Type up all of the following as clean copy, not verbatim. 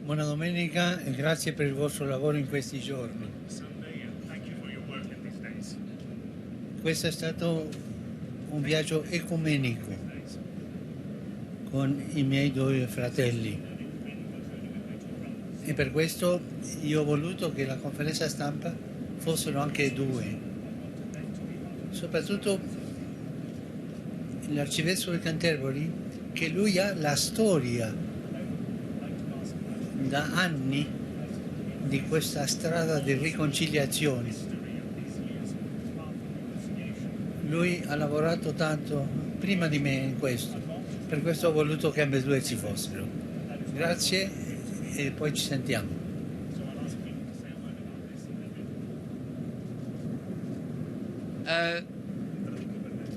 Buona domenica e grazie per il vostro lavoro in questi giorni. Questo è stato un viaggio ecumenico con i miei due fratelli e per questo io ho voluto che la conferenza stampa fossero anche due. Soprattutto l'arcivescovo di Canterbury, che lui ha la storia da anni di questa strada di riconciliazione. Lui ha lavorato tanto prima di me in questo, per questo ho voluto che ambedue ci fossero. Grazie e poi ci sentiamo.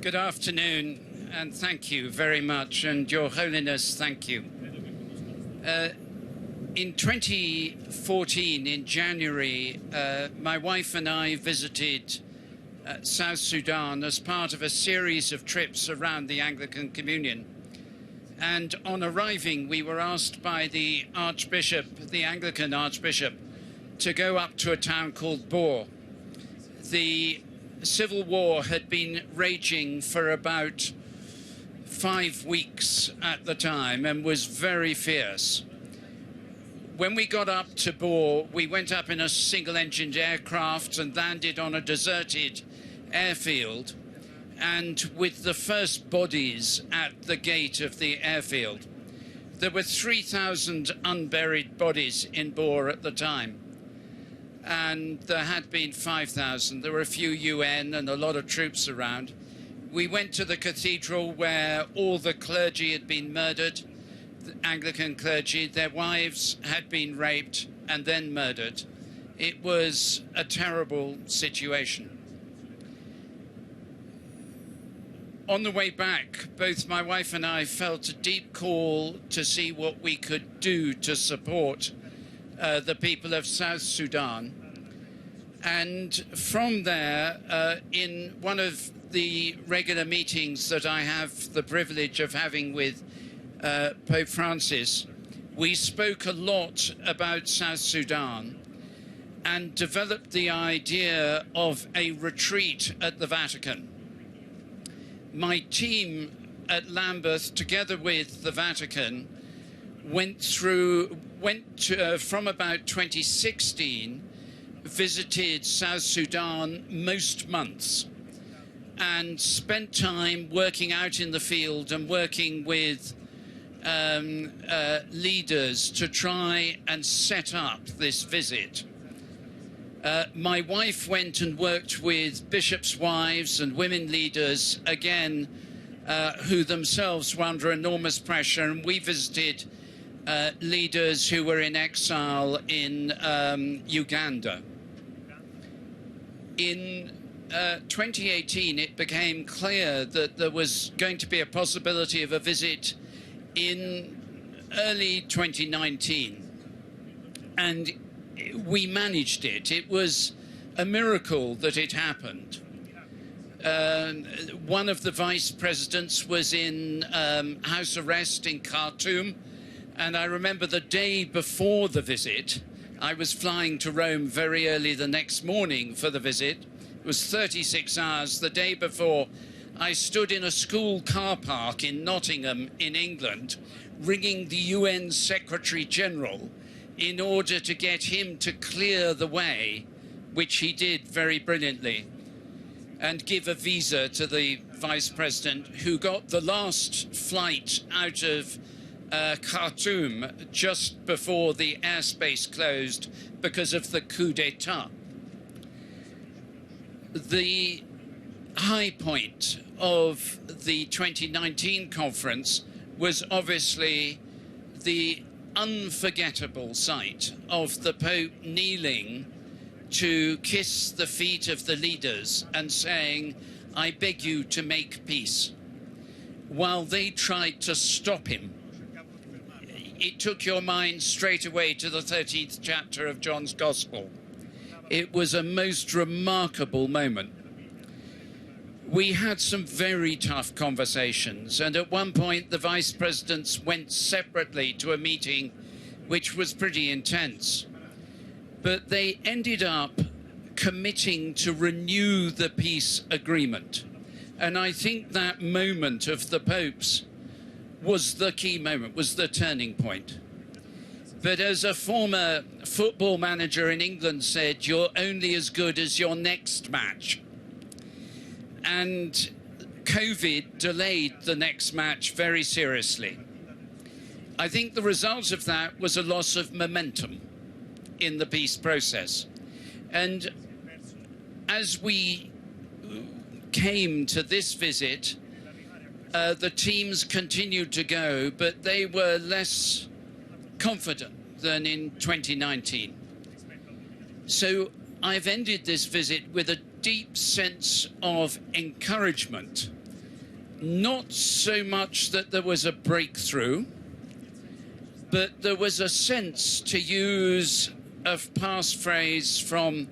Good afternoon and thank you very much, and Your Holiness, thank you. In 2014, in January, my wife and I visited South Sudan as part of a series of trips around the Anglican Communion. And on arriving, we were asked by the Archbishop, the Anglican Archbishop, to go up to a town called Bor. The civil war had been raging for about 5 weeks at the time and was very fierce. When we got up to Bor, we went up in a single-engined aircraft and landed on a deserted airfield, and with the first bodies at the gate of the airfield. There were 3,000 unburied bodies in Bor at the time, and there had been 5,000. There were a few UN and a lot of troops around. We went to the cathedral where all the clergy had been murdered, the Anglican clergy. Their wives had been raped and then murdered. It was a terrible situation. On the way back, both my wife and I felt a deep call to see what we could do to support the people of South Sudan. And from there, in one of the regular meetings that I have the privilege of having with Pope Francis, we spoke a lot about South Sudan and developed the idea of a retreat at the Vatican. My team at Lambeth, together with the Vatican, went from about 2016, visited South Sudan most months and spent time working out in the field and working with leaders to try and set up this visit. My wife went and worked with bishops' wives and women leaders, again, who themselves were under enormous pressure, and we visited leaders who were in exile in Uganda. In 2018, it became clear that there was going to be a possibility of a visit in early 2019, and we managed it. It was a miracle that it happened. One of the vice presidents was in house arrest in Khartoum, and I remember the day before the visit, I was flying to Rome very early the next morning for the visit. It was 36 hours. The day before, I stood in a school car park in Nottingham in England, ringing the UN Secretary General in order to get him to clear the way, which he did very brilliantly, and give a visa to the Vice President, who got the last flight out of Khartoum just before the airspace closed because of the coup d'etat. The high point of the 2019 conference was obviously the unforgettable sight of the Pope kneeling to kiss the feet of the leaders and saying, "I beg you to make peace," while they tried to stop him. It took your mind straight away to the 13th chapter of John's Gospel. It was a most remarkable moment. We had some very tough conversations, and at one point the vice presidents went separately to a meeting which was pretty intense. But they ended up committing to renew the peace agreement. And I think that moment of the Pope's was the key moment, was the turning point. But as a former football manager in England said, you're only as good as your next match. And COVID delayed the next match very seriously. I think the result of that was a loss of momentum in the peace process. And as we came to this visit, the teams continued to go, but they were less confident than in 2019. So I've ended this visit with a deep sense of encouragement. Not so much that there was a breakthrough, but there was a sense, to use a past phrase from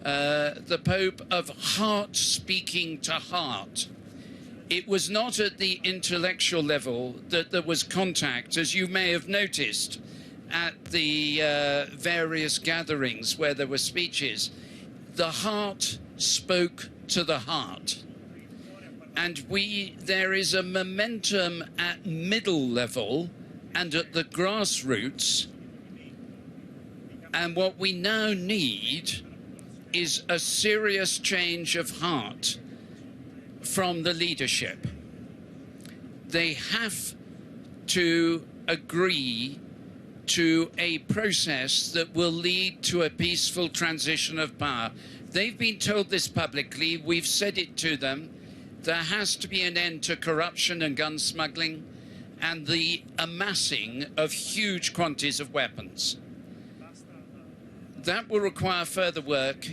the Pope, of heart speaking to heart. It was not at the intellectual level that there was contact, as you may have noticed at the various gatherings where there were speeches. The heart spoke to the heart. And there is a momentum at middle level and at the grassroots. And what we now need is a serious change of heart from the leadership. They have to agree to a process that will lead to a peaceful transition of power. They've been told this publicly. We've said it to them. There has to be an end to corruption and gun smuggling and the amassing of huge quantities of weapons. That will require further work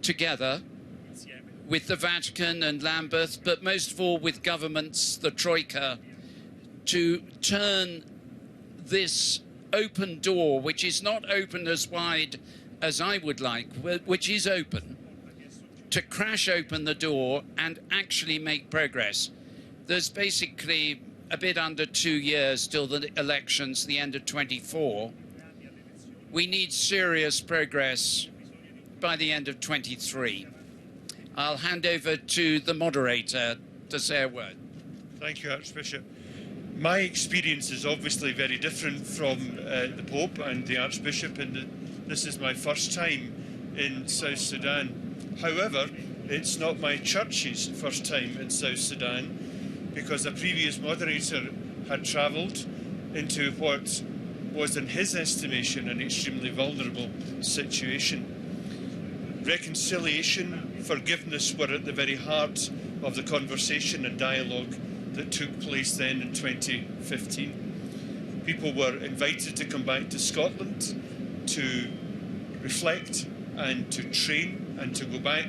together with the Vatican and Lambeth, but most of all with governments, the Troika, to turn this open door, which is not open as wide as I would like, which is open, to crash open the door and actually make progress. There's basically a bit under 2 years till the elections, the end of 24. We need serious progress by the end of 23. I'll hand over to the moderator to say a word. Thank you, Archbishop. My experience is obviously very different from the Pope and the Archbishop, and this is my first time in South Sudan. However, it's not my church's first time in South Sudan, because a previous moderator had travelled into what was, in his estimation, an extremely vulnerable situation. Reconciliation, forgiveness were at the very heart of the conversation and dialogue that took place then in 2015. People were invited to come back to Scotland to reflect and to train and to go back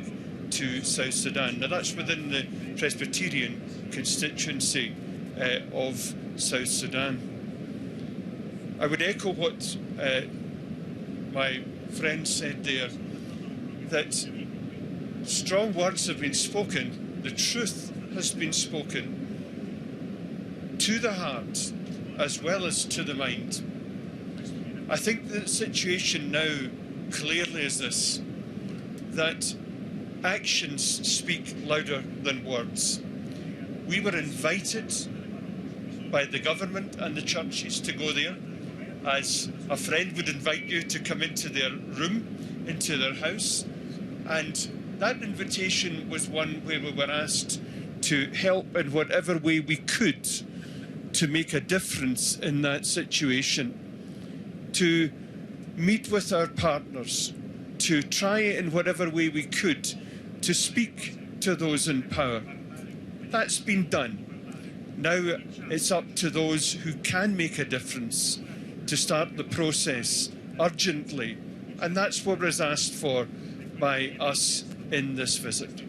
to South Sudan. Now that's within the Presbyterian constituency of South Sudan. I would echo what my friend said there, that strong words have been spoken, the truth has been spoken to the heart as well as to the mind. I think the situation now clearly is this, that actions speak louder than words. We were invited by the government and the churches to go there, as a friend would invite you to come into their room, into their house, and that invitation was one where we were asked to help in whatever way we could to make a difference in that situation, to meet with our partners, to try in whatever way we could to speak to those in power. That's been done. Now it's up to those who can make a difference to start the process urgently, and that's what was asked for by us in this visit.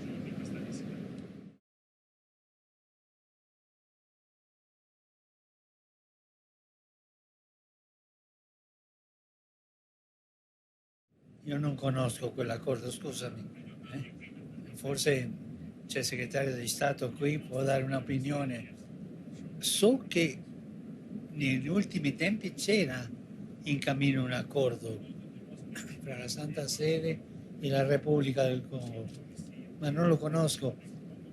Io non conosco quell'accordo, scusami. Forse c'è il segretario di Stato qui, può dare un'opinione. So che negli ultimi tempi c'era in cammino un accordo tra la Santa Sede e la Repubblica del Congo, ma non lo conosco,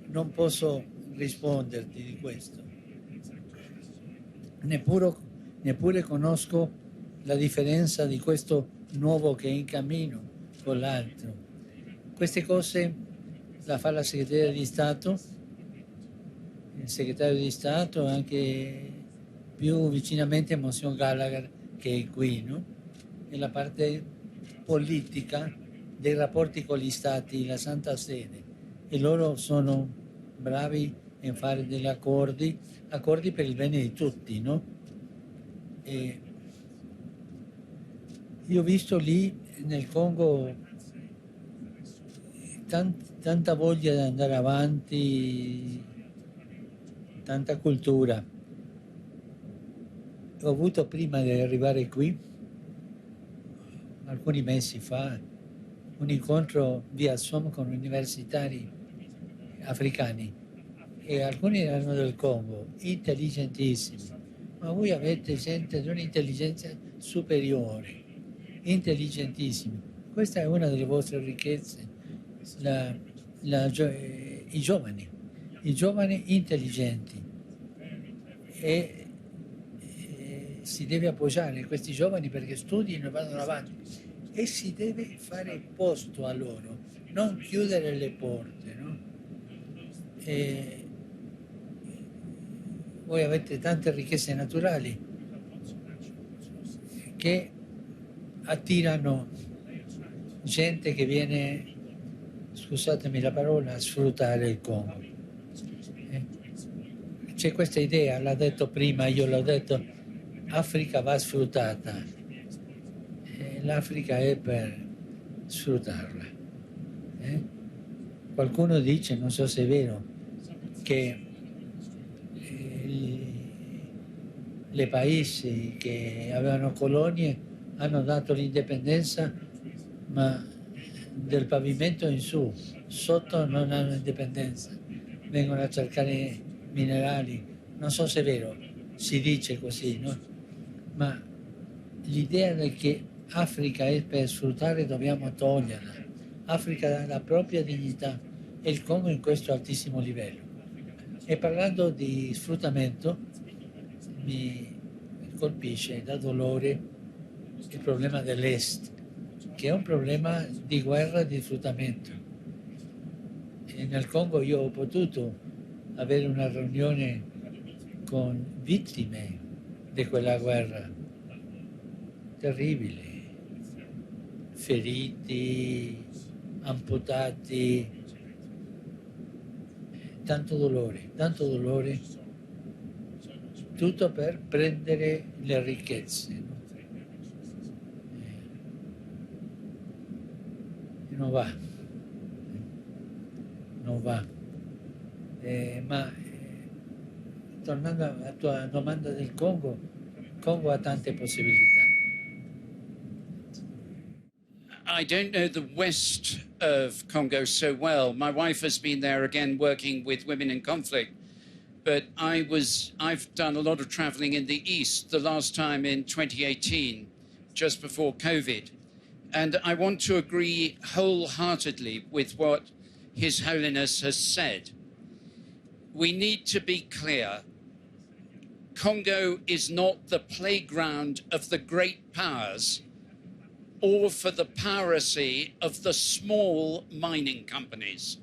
non posso risponderti di questo. Neppure conosco la differenza di questo nuovo che è in cammino con l'altro. Queste cose la fa la Segreteria di Stato, il Segretario di Stato, anche più vicinamente Monsignor Gallagher, che è qui, no? E la parte politica dei rapporti con gli Stati, la Santa Sede, e loro sono bravi in fare degli accordi per il bene di tutti, no? E io ho visto lì nel Congo tanta voglia di andare avanti, tanta cultura. Ho avuto prima di arrivare qui, alcuni mesi fa, un incontro via Zoom con universitari africani e alcuni erano del Congo, intelligentissimi. Ma voi avete gente di un'intelligenza superiore, intelligentissimi. Questa è una delle vostre ricchezze, i giovani intelligenti. E si deve appoggiare questi giovani perché studino e vadano avanti e si deve fare posto a loro, non chiudere le porte, no? E voi avete tante ricchezze naturali che attirano gente che viene, scusatemi la parola, a sfruttare il Congo. C'è questa idea, l'ha detto prima, io l'ho detto, Africa va sfruttata, l'Africa è per sfruttarla. Qualcuno dice, non so se è vero, che le paesi che avevano colonie hanno dato l'indipendenza, ma del pavimento in su, sotto non hanno indipendenza, vengono a cercare minerali, non so se è vero, si dice così, no? Ma l'idea che Africa è per sfruttare dobbiamo toglierla. Africa ha la propria dignità e il Congo in questo altissimo livello. E parlando di sfruttamento, mi colpisce da dolore il problema dell'Est, che è un problema di guerra e di sfruttamento. E nel Congo io ho potuto avere una riunione con vittime di quella guerra, terribile, feriti, amputati, tanto dolore, tutto per prendere le ricchezze. No? E non va. Ma tornando alla tua domanda del Congo, il Congo ha tante possibilità. I don't know the west of Congo so well. My wife has been there again working with women in conflict, but I've done a lot of traveling in the east, the last time in 2018, just before COVID. And I want to agree wholeheartedly with what His Holiness has said. We need to be clear. Congo is not the playground of the great powers or for the piracy of the small mining companies.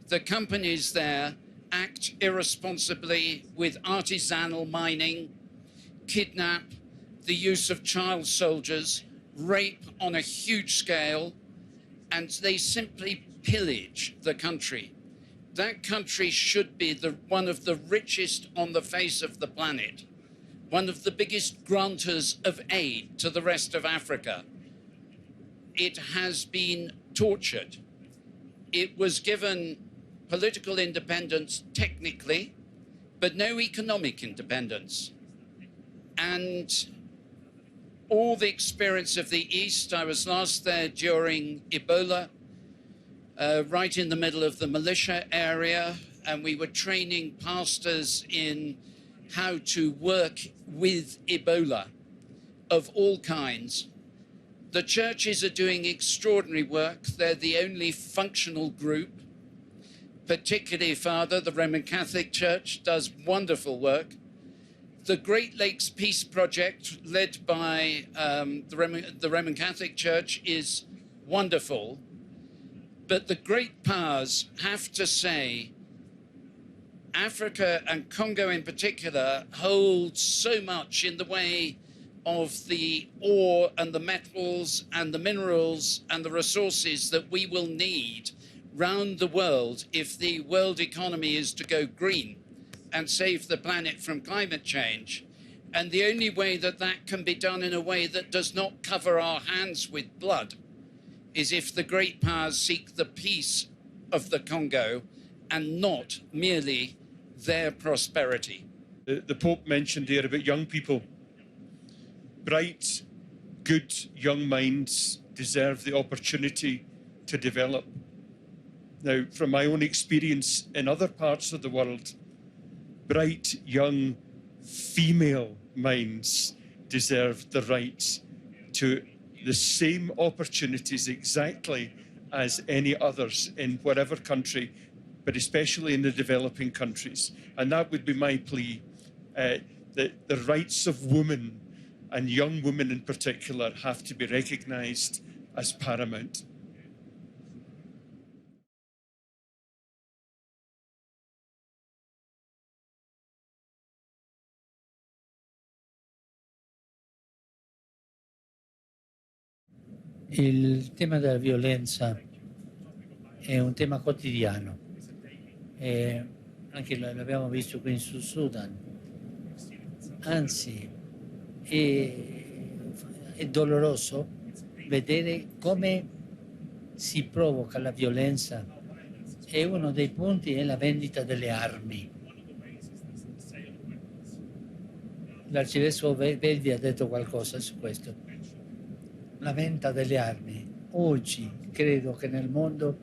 The companies there act irresponsibly with artisanal mining, kidnap, the use of child soldiers, rape on a huge scale, and they simply pillage the country. That country should be one of the richest on the face of the planet, one of the biggest grantors of aid to the rest of Africa. It has been tortured. It was given political independence technically, but no economic independence. And all the experience of the East, I was last there during Ebola, right in the middle of the militia area, and we were training pastors in how to work with Ebola of all kinds. The churches are doing extraordinary work. They're the only functional group, particularly, Father, the Roman Catholic Church does wonderful work. The Great Lakes Peace Project, led by the Roman Catholic Church, is wonderful. But the great powers have to say, Africa and Congo in particular hold so much in the way of the ore and the metals and the minerals and the resources that we will need round the world if the world economy is to go green and save the planet from climate change. And the only way that that can be done in a way that does not cover our hands with blood is if the great powers seek the peace of the Congo and not merely their prosperity. The Pope mentioned there about young people. Bright, good young minds deserve the opportunity to develop. Now, from my own experience in other parts of the world, bright young female minds deserve the right to the same opportunities exactly as any others in whatever country, but especially in the developing countries. And that would be my plea, that the rights of women, and young women in particular, have to be recognised as paramount. Il tema della violenza è un tema quotidiano, anche l'abbiamo visto qui in Sudan, anzi è doloroso vedere come si provoca la violenza e uno dei punti è la vendita delle armi. L'arcivescovo Welby ha detto qualcosa su questo. La vendita delle armi. Oggi credo che nel mondo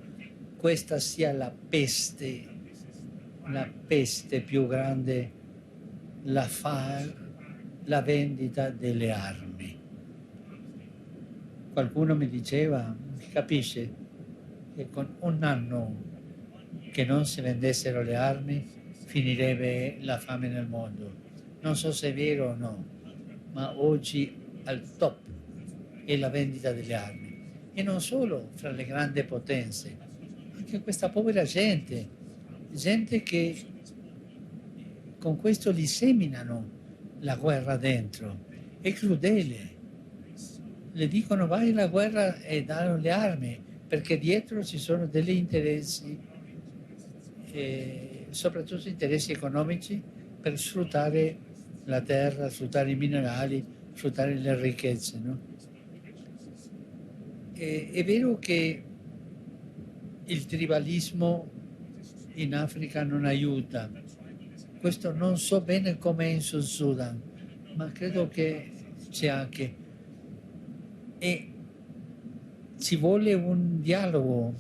questa sia la peste più grande, la vendita delle armi. Qualcuno mi diceva, capisce, che con un anno che non si vendessero le armi finirebbe la fame nel mondo. Non so se è vero o no, ma oggi al top è la vendita delle armi. E non solo fra le grandi potenze, anche questa povera gente che con questo li seminano la guerra dentro. È crudele. Le dicono vai alla guerra e danno le armi, perché dietro ci sono degli interessi, soprattutto interessi economici, per sfruttare la terra, sfruttare i minerali, sfruttare le ricchezze, no? È vero che il tribalismo in Africa non aiuta. Questo non so bene com'è in Sud Sudan, ma credo che c'è anche. E ci vuole un dialogo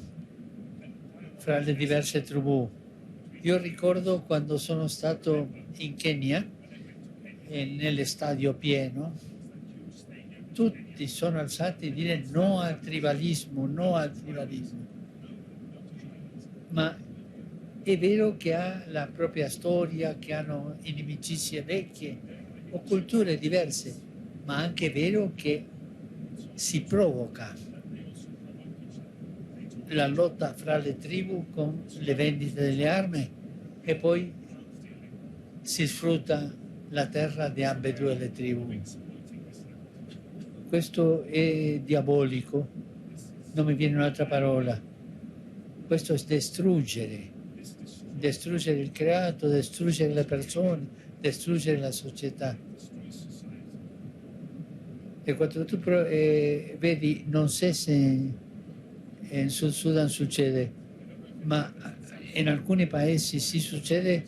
fra le diverse tribù. Io ricordo quando sono stato in Kenya, nell'estadio pieno, tutti sono alzati a dire no al tribalismo, no al tribalismo. Ma è vero che ha la propria storia, che hanno inimicizie vecchie o culture diverse, ma anche è vero che si provoca la lotta fra le tribù con le vendite delle armi e poi si sfrutta la terra di ambedue le tribù. Questo è diabolico, non mi viene un'altra parola. Questo è distruggere il creato, distruggere le persone, distruggere la società. E quando tu vedi, non so se in Sud Sudan succede, ma in alcuni paesi si succede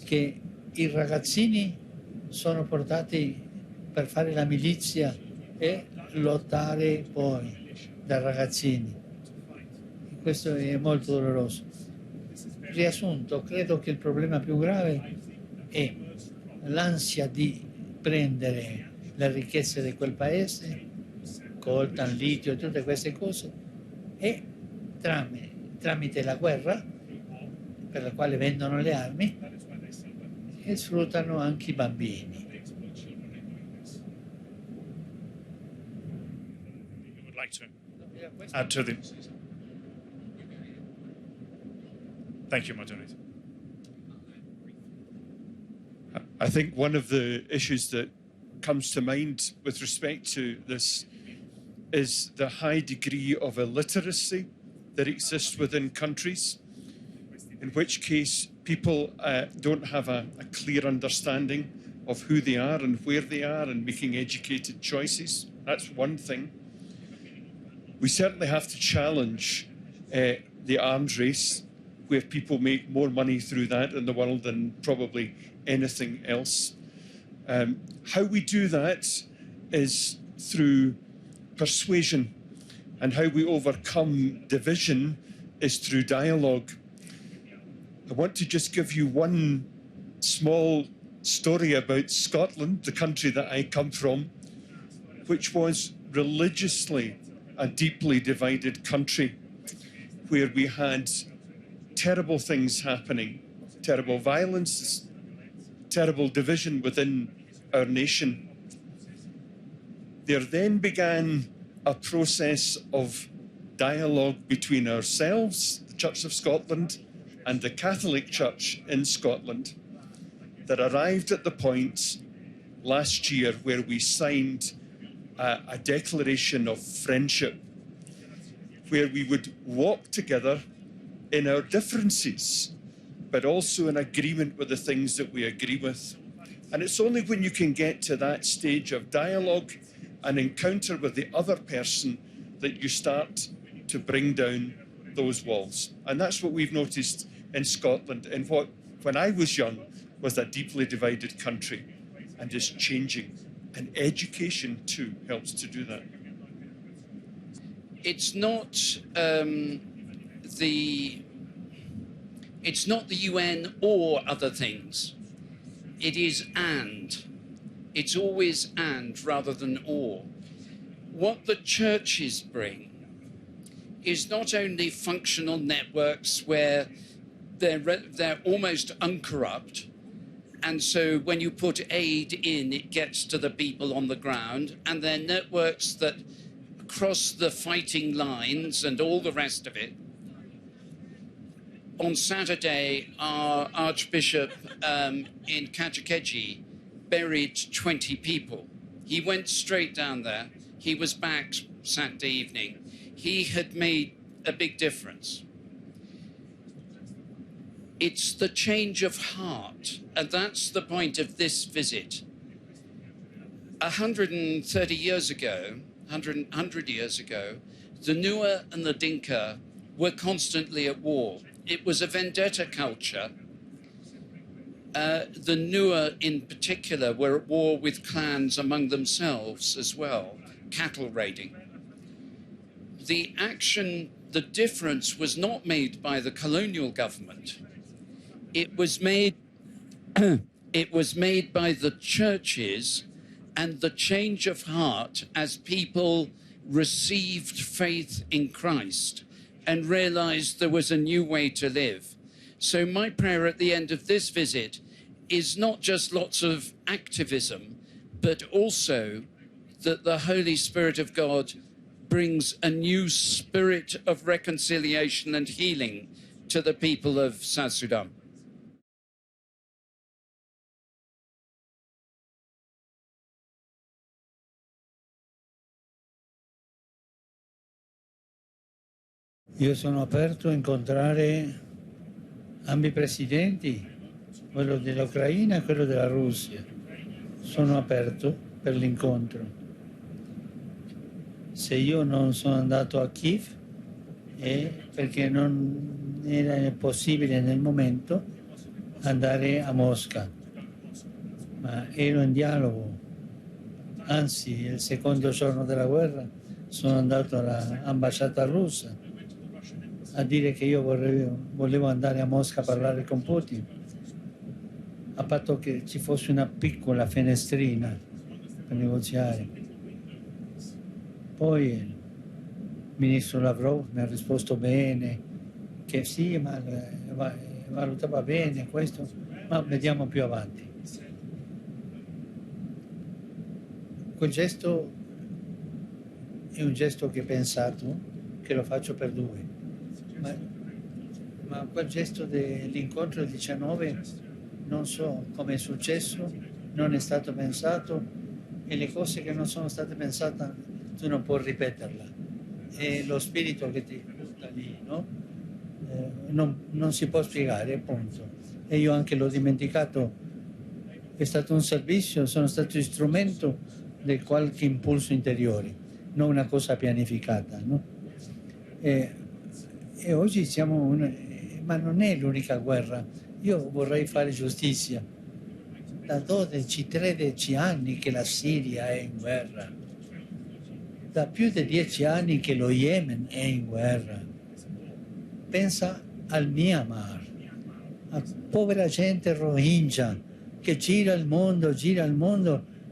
che i ragazzini sono portati per fare la milizia e lottare poi da ragazzini. Questo è molto doloroso. Riassunto, credo che il problema più grave è l'ansia di prendere le ricchezze di quel paese, coltan, litio e tutte queste cose, e tramite la guerra, per la quale vendono le armi, e sfruttano anche i bambini. Add to the... Thank you, Moderator. I think one of the issues that comes to mind with respect to this is the high degree of illiteracy that exists within countries, in which case people don't have a clear understanding of who they are and where they are and making educated choices. That's one thing. We certainly have to challenge the arms race, where people make more money through that in the world than probably anything else. How we do that is through persuasion, and how we overcome division is through dialogue. I want to just give you one small story about Scotland, the country that I come from, which was religiously a deeply divided country, where we had terrible things happening, terrible violence, terrible division within our nation. There then began a process of dialogue between ourselves, the Church of Scotland, and the Catholic Church in Scotland, that arrived at the point last year where we signed a declaration of friendship, where we would walk together in our differences, but also in agreement with the things that we agree with. And it's only when you can get to that stage of dialogue and encounter with the other person that you start to bring down those walls. And that's what we've noticed in Scotland, in what, when I was young, was a deeply divided country, and is changing. And education, too, helps to do that. It's not it's not the UN or other things. It is and. It's always and rather than or. What the churches bring is not only functional networks where they're almost uncorrupt, and so when you put aid in, it gets to the people on the ground, and they're networks that cross the fighting lines and all the rest of it. On Saturday, our Archbishop in Kajukeji buried 20 people. He went straight down there. He was back Saturday evening. He had made a big difference. It's the change of heart, and that's the point of this visit. 130 years ago, 100 years ago, the Nua and the Dinka were constantly at war. It was a vendetta culture. The Nua in particular were at war with clans among themselves as well, cattle raiding. The action, the difference was not made by the colonial government. It was made by the churches and the change of heart as people received faith in Christ and realized there was a new way to live. So my prayer at the end of this visit is not just lots of activism, but also that the Holy Spirit of God brings a new spirit of reconciliation and healing to the people of South Sudan. Io sono aperto a incontrare ambi i presidenti, quello dell'Ucraina e quello della Russia. Sono aperto per l'incontro. Se io non sono andato a Kiev è perché non era possibile nel momento andare a Mosca, ma ero in dialogo. Anzi, il secondo giorno della guerra sono andato all'ambasciata russa a dire che io volevo andare a Mosca a parlare con Putin. a patto che ci fosse una piccola finestrina per negoziare. Poi il ministro Lavrov mi ha risposto bene, che sì, ma valutava bene questo, ma vediamo più avanti. Quel gesto è un gesto che ho pensato, che lo faccio per due, ma quel gesto dell'incontro del 19 non so come è successo, non è stato pensato, e le cose che non sono state pensate tu non puoi ripeterla. È lo spirito che ti butta lì, no? Non si può spiegare, appunto. E io anche l'ho dimenticato, è stato un servizio, sono stato strumento di qualche impulso interiore, non una cosa pianificata, no? E oggi siamo, ma non è l'unica guerra. Io vorrei fare giustizia. Da 12-13 anni che la Siria è in guerra, da più di 10 anni che lo Yemen è in guerra. Pensa al Myanmar, a povera gente Rohingya che gira il mondo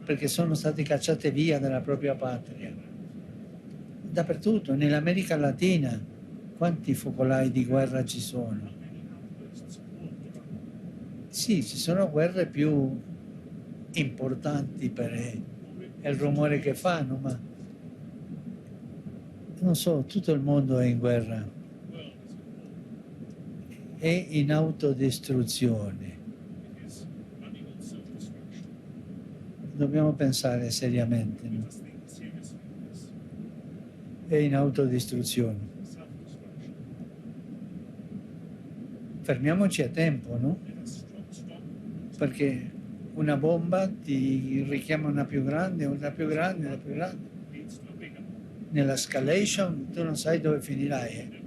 perché sono stati cacciati via dalla propria patria. Dappertutto, nell'America Latina, quanti focolai di guerra ci sono? Sì, ci sono guerre più importanti per il rumore che fanno, ma non so, tutto il mondo è in guerra. È in autodistruzione. Dobbiamo pensare seriamente, no? È in autodistruzione. Fermiamoci a tempo, no? Perché una bomba ti richiama una più grande, una più grande, una più grande. Nella escalation tu non sai dove finirai.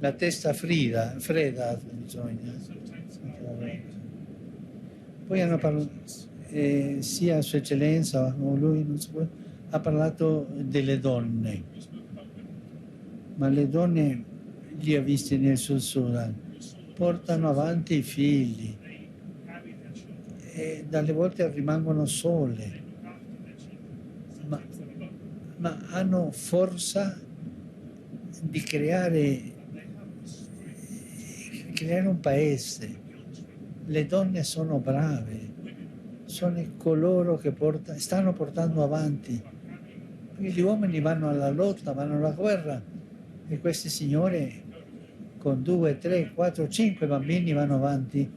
La testa fredda bisogna. Poi hanno parlato, sia Sua Eccellenza o lui ha parlato delle donne, ma le donne li ha visti nel Sud Sudan, portano avanti i figli e dalle volte rimangono sole, ma hanno forza di creare un paese. Le donne sono brave, sono coloro che stanno portando avanti. Gli uomini vanno alla lotta, vanno alla guerra, e queste signore con 2, 3, 4, 5 bambini vanno avanti.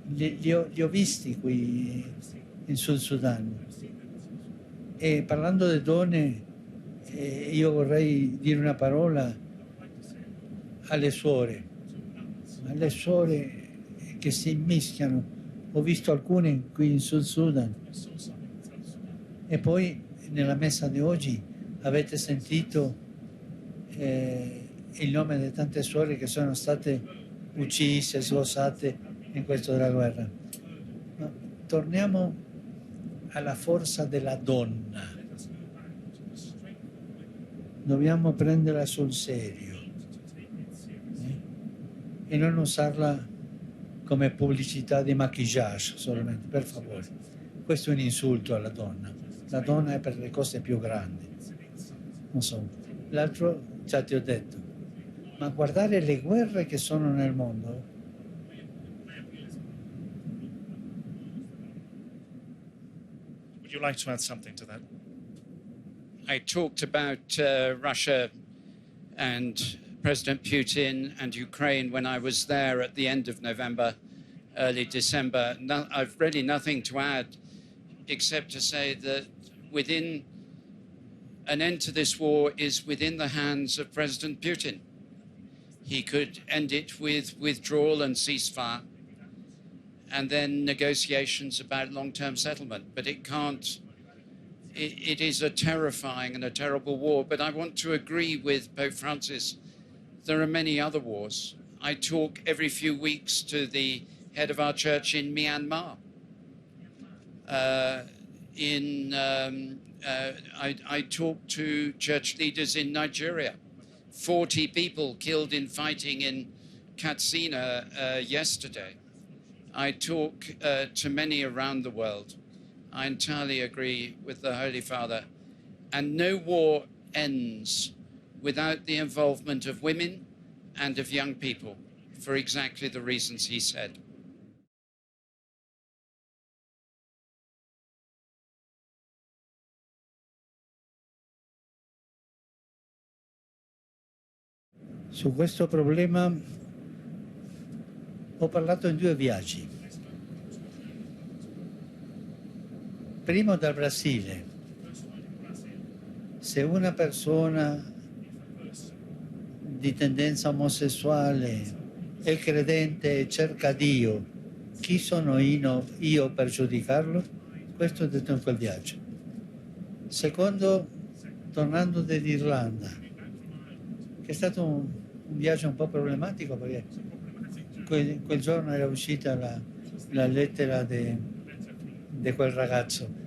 Li ho visti qui in Sud Sudan. E parlando delle donne, io vorrei dire una parola alle suore che si mischiano. Ho visto alcune qui in Sud Sudan. E poi nella messa di oggi avete sentito il nome di tante suore che sono state uccise, sgozzate in questo della guerra. Ma torniamo alla forza della donna. Dobbiamo prenderla sul serio e non usarla come pubblicità di maquillage solamente, per favore. Questo è un insulto alla donna. La donna è per le cose più grandi. Non so. L'altro già ti ho detto. Ma guardare le guerre che sono nel mondo. Would you like to add something to that? I talked about Russia and President Putin and Ukraine when I was there at the end of November, early December. I've really nothing to add except to say that an end to this war is within the hands of President Putin. He could end it with withdrawal and ceasefire and then negotiations about long-term settlement, but it can't. It is a terrifying and a terrible war, but I want to agree with Pope Francis. There are many other wars. I talk every few weeks to the head of our church in Myanmar. I talk to church leaders in Nigeria. 40 people killed in fighting in Katsina yesterday. I talk to many around the world. I entirely agree with the Holy Father. And no war ends without the involvement of women and of young people, for exactly the reasons he said. Su questo problema ho parlato in 2 viaggi. Primo dal Brasile. Se una persona di tendenza omosessuale è credente e cerca Dio, chi sono io per giudicarlo? Questo ho detto in quel viaggio. Secondo, tornando dall'Irlanda, che è stato un viaggio un po' problematico perché quel giorno era uscita la lettera di quel ragazzo.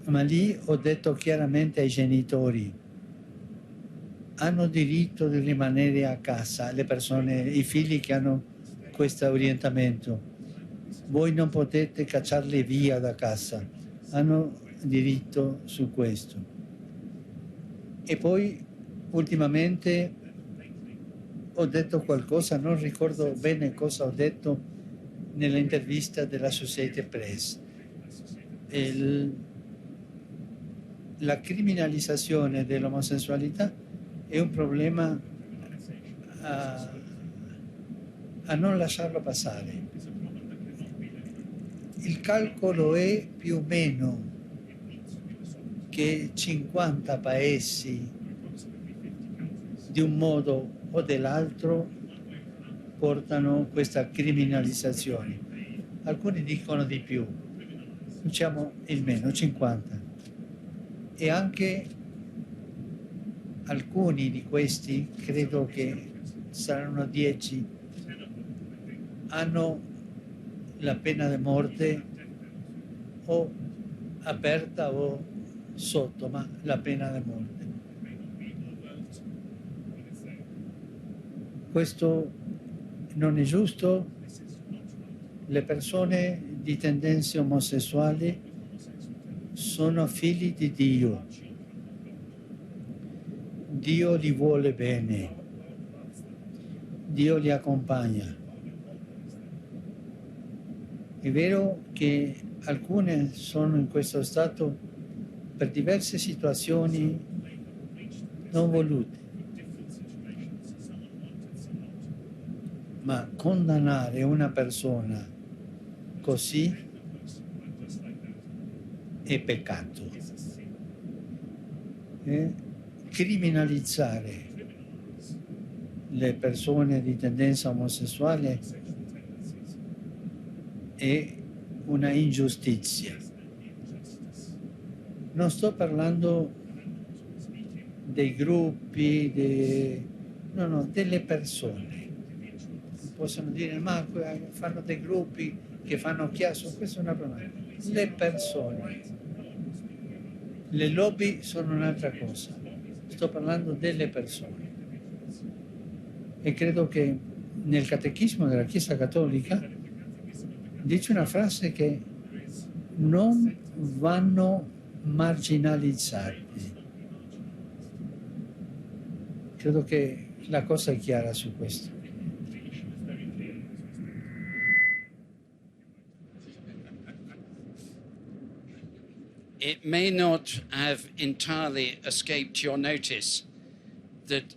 Ma lì ho detto chiaramente ai genitori: hanno diritto di rimanere a casa, le persone, i figli che hanno questo orientamento. Voi non potete cacciarli via da casa, hanno diritto su questo. E poi ultimamente ho detto qualcosa, non ricordo bene cosa ho detto nell'intervista della Society Press. La criminalizzazione dell'omosessualità è un problema a non lasciarlo passare. Il calcolo è più o meno che 50 paesi di un modo o dell'altro portano questa criminalizzazione. Alcuni dicono di più, diciamo il meno, 50. E anche alcuni di questi, credo che saranno 10, hanno la pena di morte o aperta o sotto, ma la pena di morte. Questo non è giusto. Le persone di tendenze omosessuali sono figli di Dio. Dio li vuole bene. Dio li accompagna. È vero che alcune sono in questo stato per diverse situazioni non volute, ma condannare una persona così è peccato. Criminalizzare le persone di tendenza omosessuale è una ingiustizia. Non sto parlando dei gruppi, delle persone. Possono dire, ma fanno dei gruppi che fanno chiasso, questo è una problema. Le persone, le lobby sono un'altra cosa. Sto parlando delle persone. E credo che nel Catechismo della Chiesa Cattolica dice una frase che non vanno marginalizzati. Credo che la cosa è chiara su questo. It may not have entirely escaped your notice that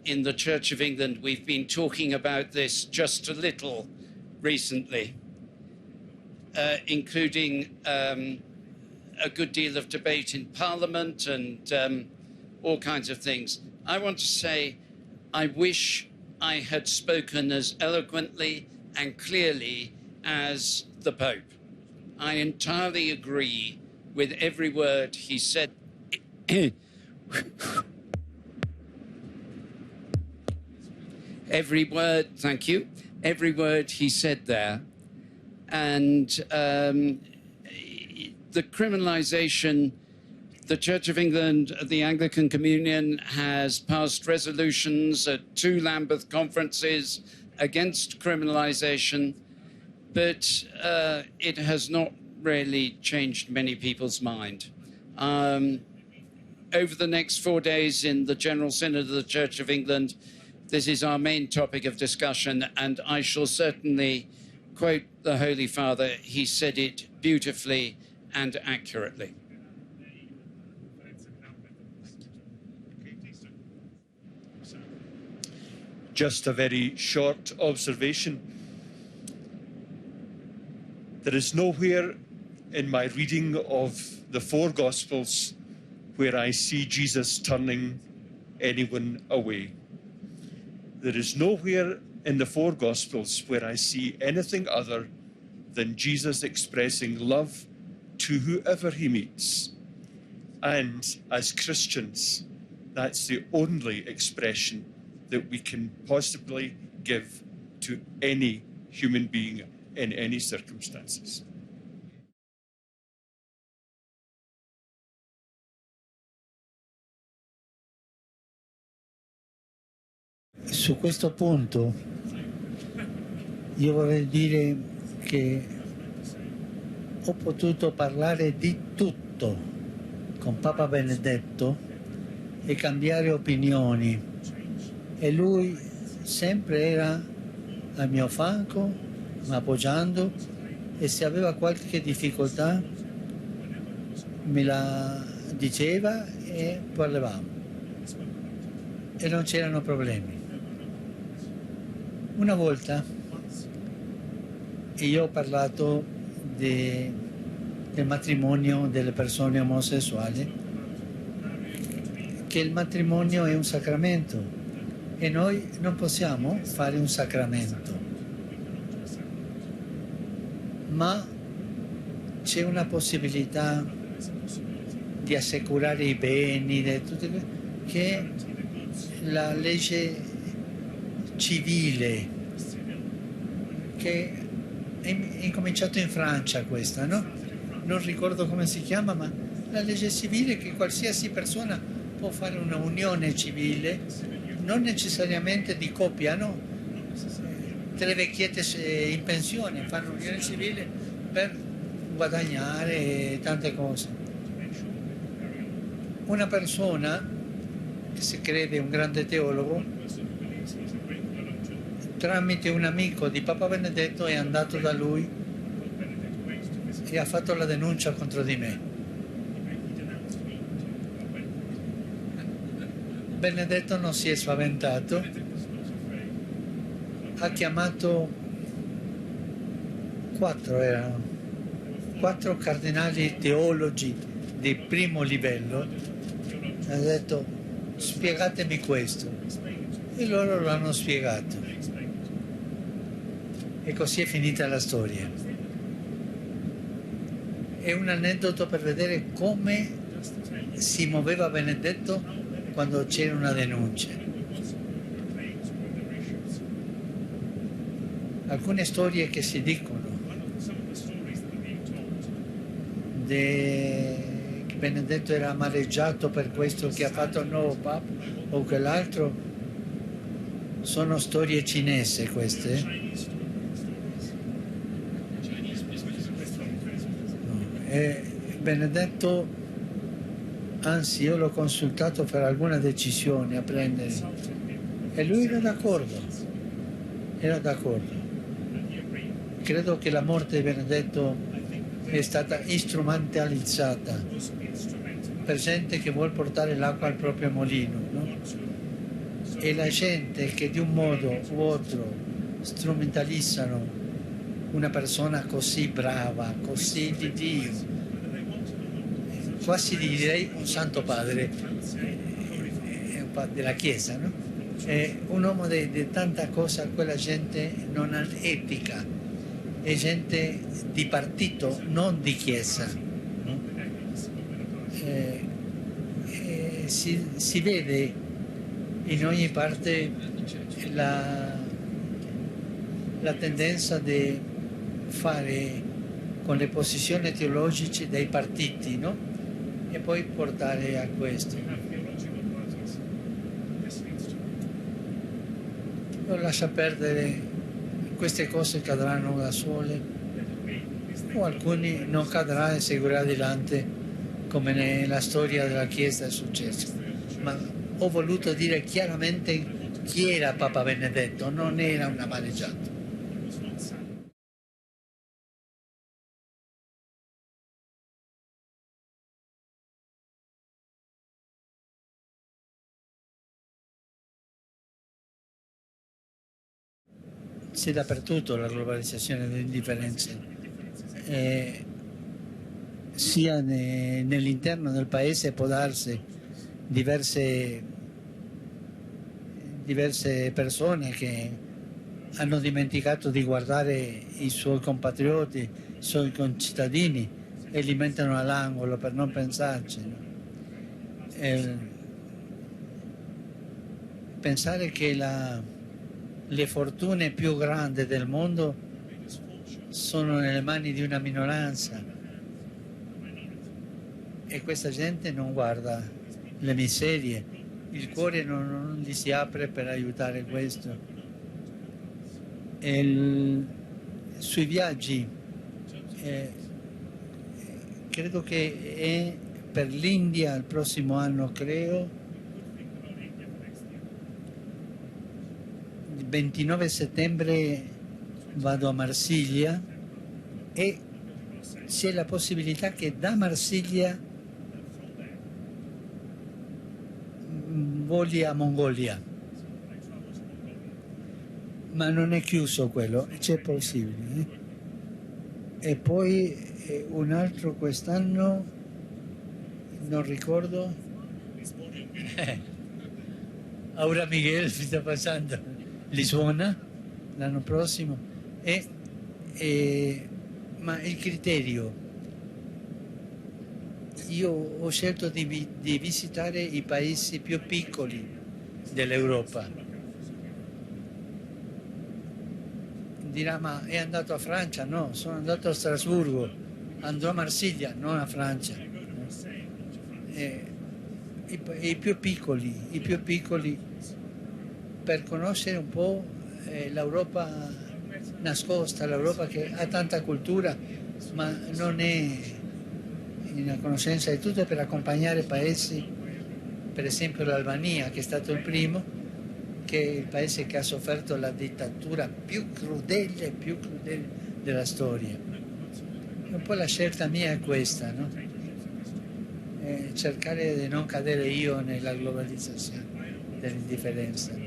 in the Church of England we've been talking about this just a little recently, including a good deal of debate in Parliament and all kinds of things. I want to say I wish I had spoken as eloquently and clearly as the Pope. I entirely agree with every word he said. Every word, thank you, every word he said there. And the criminalisation, the Church of England, the Anglican Communion has passed resolutions at 2 Lambeth conferences against criminalization, but it has not really changed many people's mind. Over the next 4 days in the General Synod of the Church of England, this is our main topic of discussion, and I shall certainly quote the Holy Father. He said it beautifully and accurately. Just a very short observation. There is nowhere in my reading of the four Gospels where I see Jesus turning anyone away. There is nowhere in the four Gospels where I see anything other than Jesus expressing love to whoever he meets. And as Christians, that's the only expression that we can possibly give to any human being in any circumstances. Su questo punto io vorrei dire che ho potuto parlare di tutto con Papa Benedetto e cambiare opinioni, e lui sempre era al mio fianco, mi appoggiando, e se aveva qualche difficoltà me la diceva e parlavamo e non c'erano problemi. Una volta io ho parlato del matrimonio delle persone omosessuali, che il matrimonio è un sacramento e noi non possiamo fare un sacramento, ma c'è una possibilità di assicurare i beni, che la legge civile, che è incominciato in Francia questa, no? Non ricordo come si chiama, ma la legge civile che qualsiasi persona può fare una unione civile, non necessariamente di coppia, no? Tre vecchiette in pensione fanno un'unione civile per guadagnare tante cose. Una persona che si crede un grande teologo, tramite un amico di Papa Benedetto è andato da lui e ha fatto la denuncia contro di me. Benedetto non si è spaventato, ha chiamato quattro cardinali teologi di primo livello, ha detto: spiegatemi questo, e loro lo hanno spiegato. E così è finita la storia. È un aneddoto per vedere come si muoveva Benedetto quando c'era una denuncia. Alcune storie che si dicono che Benedetto era amareggiato per questo che ha fatto il nuovo Papa o quell'altro, sono storie cinesi queste. E Benedetto, anzi io l'ho consultato per alcune decisioni a prendere e lui era d'accordo, Credo che la morte di Benedetto è stata strumentalizzata per gente che vuole portare l'acqua al proprio mulino, no? E la gente che di un modo o altro strumentalizzano una persona così brava, così di Dio, quasi direi un santo padre della Chiesa, no? È un uomo di tanta cosa, quella gente non ha etica, è gente di partito, non di Chiesa, no? Si vede in ogni parte la tendenza di fare con le posizioni teologiche dei partiti, no? E poi portare a questo. lascia perdere, queste cose cadranno da sole, o alcuni non cadrà e seguirà adelante come nella storia della Chiesa è successo. Ma ho voluto dire chiaramente chi era Papa Benedetto, non era un amareggiato. C'è dappertutto la globalizzazione delle differenze, sia nell'interno del paese può darsi diverse persone che hanno dimenticato di guardare i suoi compatrioti, i suoi concittadini e li mettono all'angolo per non pensarci. No? Pensare che le fortune più grandi del mondo sono nelle mani di una minoranza e questa gente non guarda le miserie, il cuore non gli si apre per aiutare questo. Sui viaggi credo che è per l'India il prossimo anno, credo, il 29 settembre vado a Marsiglia e c'è la possibilità che da Marsiglia voli a Mongolia, ma non è chiuso quello, c'è possibile. E poi un altro quest'anno, non ricordo, Aura Miguel mi sta passando. Lisbona l'anno prossimo ma il criterio, io ho scelto di visitare i paesi più piccoli dell'Europa. Dirà, ma è andato a Francia? No, sono andato a Strasburgo, andrò a Marsiglia, non a Francia. I più piccoli per conoscere un po' l'Europa nascosta, l'Europa che ha tanta cultura ma non è in conoscenza di tutto, per accompagnare paesi, per esempio l'Albania, che è stato il primo, che è il paese che ha sofferto la dittatura più crudele della storia. Un po' la scelta mia è questa, no? Cercare di non cadere io nella globalizzazione dell'indifferenza.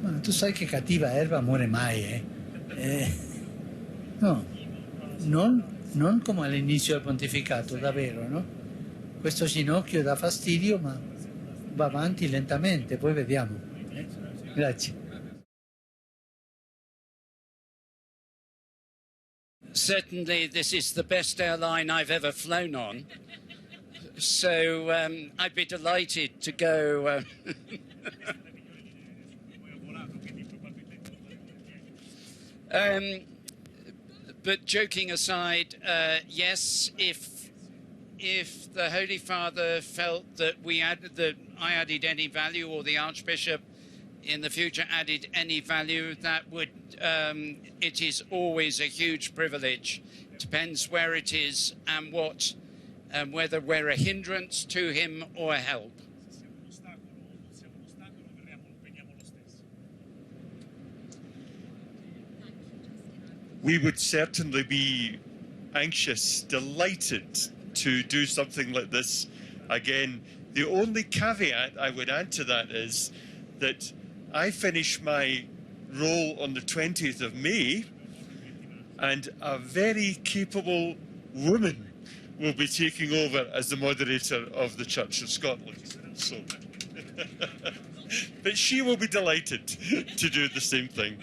Ma tu sai che cattiva erba muore mai, no, non come all'inizio del pontificato, davvero, no? Questo ginocchio dà fastidio, ma va avanti lentamente, poi vediamo. Grazie. Certainly this is the best airline I've ever flown on, so I'd be delighted to go. But joking aside, yes, if the Holy Father felt that I added any value, or the Archbishop in the future added any value, that would it is always a huge privilege. Depends where it is and what, whether we're a hindrance to him or a help. We would certainly be anxious, delighted to do something like this again. The only caveat I would add to that is that I finish my role on the 20th of May, and a very capable woman will be taking over as the moderator of the Church of Scotland. So, but she will be delighted to do the same thing.